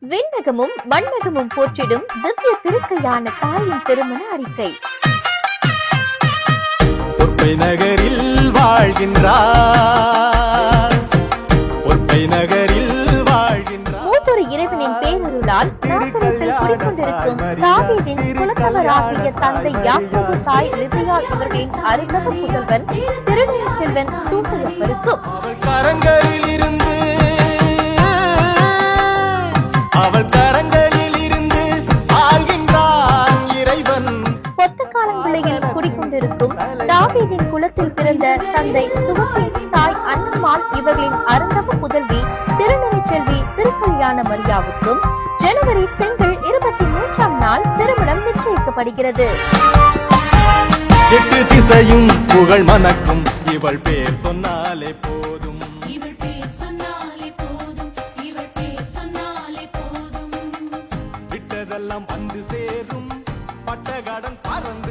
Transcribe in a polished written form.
விண்ணகமும் மண்ணகமும் போற்றிடும் திவ்ய திருக்கையான தாயின் திருமண அறிக்கை. பொற்பை நகரில் வாழ்கின்றார், பொற்பை நகரில் வாழ்கின்றார். மூத்தொரு இறைவனின் பேரருளால் நாசரேத்தில் குடிக்கொண்டிருக்கும் தாவீதின் குலத்தவராகிய தந்தை யாக்கோபு தாய் லிதியாள் அவர்களின் அருகவ புதல்வன் திருநெறி செல்வன் சூசையப்பருக்கும் அவள் கரங்களில் இருந்து ஆள்கின்றான் இறைவன். கொத்த காலங்களில் குடிக்கொண்டிருக்கும் தாவீதின் குலத்தில் பிறந்த தந்தை சுவக்கின் தாய் அன்னம்மாள் இவர்களின் அருந்தவ புதல்வி திருநெறி செல்வி திருக்கல்யாண மரியாவுக்கும் ஜனவரி திங்கள் 23ஆம் நாள் திருமணம் நிச்சயிக்கப்படுகிறது. 8 திசையும் புகழ் மணக்கும் இவள் பேர் சொன்னாலே போதும், இவள் பேர் சொன்னாலே போதும், இவள் பேர் சொன்னாலே போதும். விட்டதெல்லாம் வந்து சேரும், பட்டகடன் பறந்து